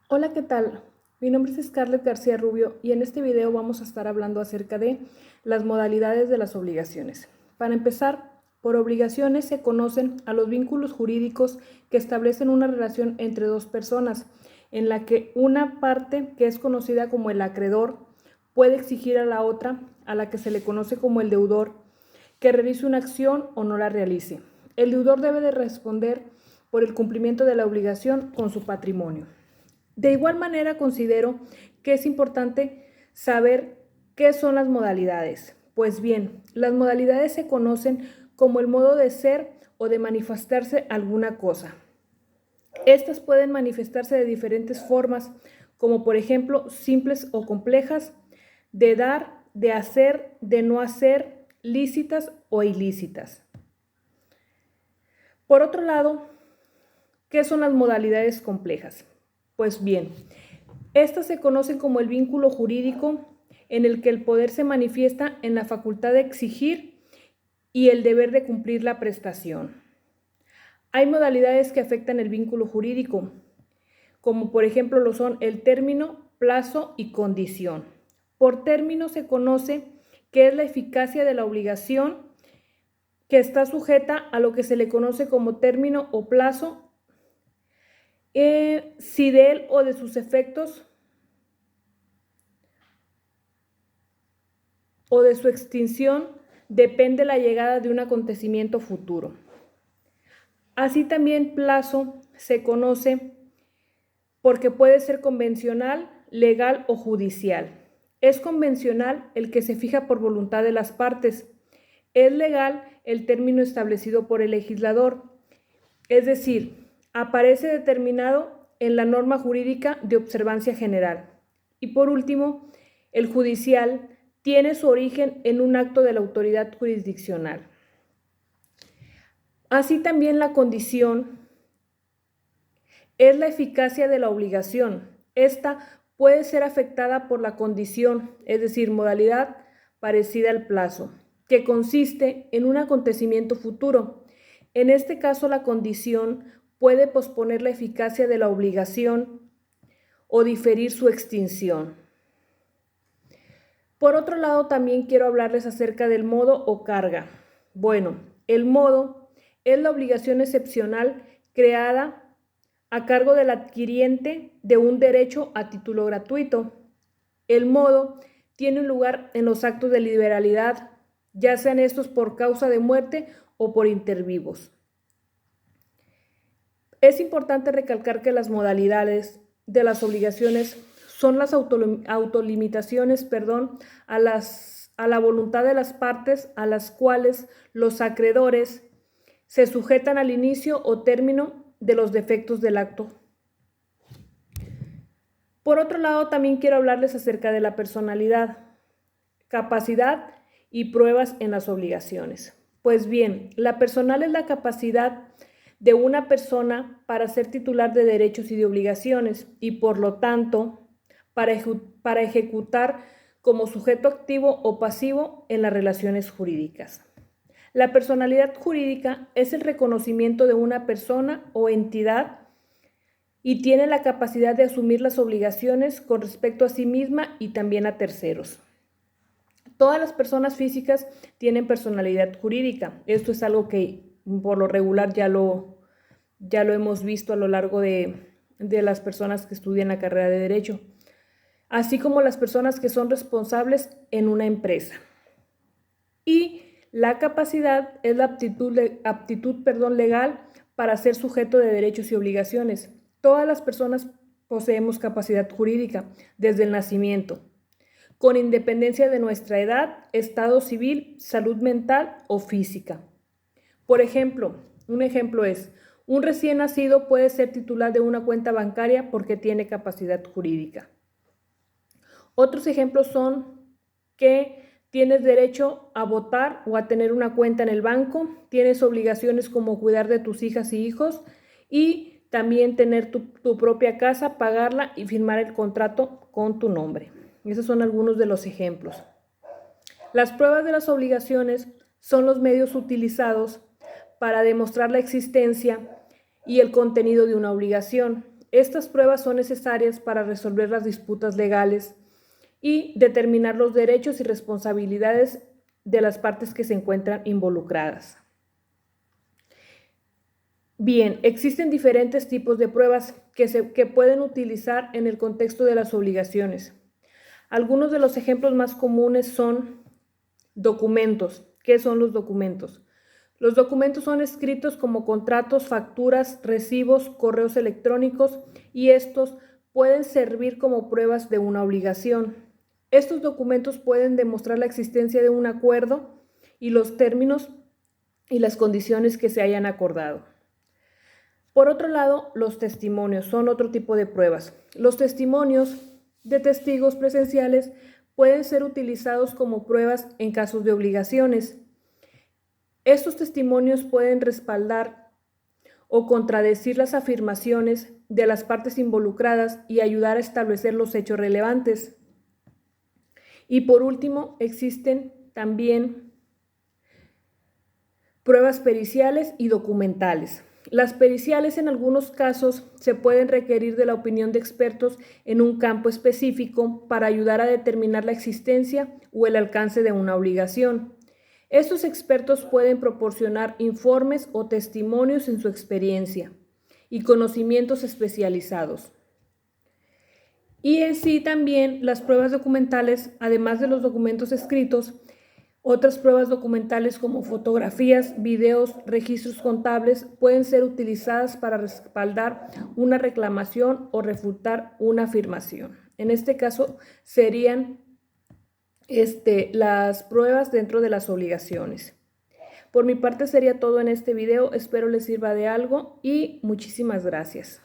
Hola, ¿qué tal? Mi nombre es Scarlett García Rubio y en este video vamos a estar hablando acerca de las modalidades de las obligaciones. Para empezar, por obligaciones se conocen a los vínculos jurídicos que establecen una relación entre dos personas, en la que una parte, que es conocida como el acreedor, puede exigir a la otra, a la que se le conoce como el deudor, que realice una acción o no la realice. El deudor debe de responder por el cumplimiento de la obligación con su patrimonio. De igual manera, considero que es importante saber qué son las modalidades. Pues bien, las modalidades se conocen como el modo de ser o de manifestarse alguna cosa. Estas pueden manifestarse de diferentes formas, como por ejemplo simples o complejas, de dar, de hacer, de no hacer, lícitas o ilícitas. Por otro lado, ¿qué son las modalidades complejas? Pues bien, estas se conocen como el vínculo jurídico en el que el poder se manifiesta en la facultad de exigir y el deber de cumplir la prestación. Hay modalidades que afectan el vínculo jurídico, como por ejemplo lo son el término, plazo y condición. Por término se conoce que es la eficacia de la obligación que está sujeta a lo que se le conoce como término o plazo, si de él o de sus efectos o de su extinción depende la llegada de un acontecimiento futuro. Así también plazo se conoce porque puede ser convencional, legal o judicial. Es convencional el que se fija por voluntad de las partes. Es legal el término establecido por el legislador, es decir, aparece determinado en la norma jurídica de observancia general. Y por último, el judicial tiene su origen en un acto de la autoridad jurisdiccional. Así también la condición es la eficacia de la obligación. Esta puede ser afectada por la condición, es decir, modalidad parecida al plazo, que consiste en un acontecimiento futuro. En este caso, la condición puede posponer la eficacia de la obligación o diferir su extinción. Por otro lado, también quiero hablarles acerca del modo o carga. Bueno, el modo es la obligación excepcional creada a cargo del adquiriente de un derecho a título gratuito. El modo tiene lugar en los actos de liberalidad, ya sean estos por causa de muerte o por intervivos. Es importante recalcar que las modalidades de las obligaciones son las autolimitaciones, a la voluntad de las partes a las cuales los acreedores se sujetan al inicio o término de los defectos del acto. Por otro lado, también quiero hablarles acerca de la personalidad, capacidad y pruebas en las obligaciones. Pues bien, la personal es la capacidad de una persona para ser titular de derechos y de obligaciones y por lo tanto para ejecutar como sujeto activo o pasivo en las relaciones jurídicas. La personalidad jurídica es el reconocimiento de una persona o entidad y tiene la capacidad de asumir las obligaciones con respecto a sí misma y también a terceros. Todas las personas físicas tienen personalidad jurídica. Esto es algo que por lo regular ya lo hemos visto a lo largo de las personas que estudian la carrera de Derecho, así como las personas que son responsables en una empresa. Y la capacidad es la aptitud legal para ser sujeto de derechos y obligaciones. Todas las personas poseemos capacidad jurídica desde el nacimiento, con independencia de nuestra edad, estado civil, salud mental o física. Por ejemplo, un ejemplo es, un recién nacido puede ser titular de una cuenta bancaria porque tiene capacidad jurídica. Otros ejemplos son que tienes derecho a votar o a tener una cuenta en el banco, tienes obligaciones como cuidar de tus hijas y hijos y también tener tu propia casa, pagarla y firmar el contrato con tu nombre. Esos son algunos de los ejemplos. Las pruebas de las obligaciones son los medios utilizados para demostrar la existencia y el contenido de una obligación. Estas pruebas son necesarias para resolver las disputas legales y determinar los derechos y responsabilidades de las partes que se encuentran involucradas. Bien, existen diferentes tipos de pruebas que pueden utilizar en el contexto de las obligaciones. Algunos de los ejemplos más comunes son documentos. ¿Qué son los documentos? Los documentos son escritos como contratos, facturas, recibos, correos electrónicos y estos pueden servir como pruebas de una obligación. Estos documentos pueden demostrar la existencia de un acuerdo y los términos y las condiciones que se hayan acordado. Por otro lado, los testimonios son otro tipo de pruebas. Los testimonios de testigos presenciales pueden ser utilizados como pruebas en casos de obligaciones. Estos testimonios pueden respaldar o contradecir las afirmaciones de las partes involucradas y ayudar a establecer los hechos relevantes. Y por último, existen también pruebas periciales y documentales. Las periciales en algunos casos se pueden requerir de la opinión de expertos en un campo específico para ayudar a determinar la existencia o el alcance de una obligación. Estos expertos pueden proporcionar informes o testimonios en su experiencia y conocimientos especializados. Y en sí también las pruebas documentales, además de los documentos escritos, otras pruebas documentales como fotografías, videos, registros contables pueden ser utilizadas para respaldar una reclamación o refutar una afirmación. En este caso serían las pruebas dentro de las obligaciones. Por mi parte sería todo en este video. Espero les sirva de algo y muchísimas gracias.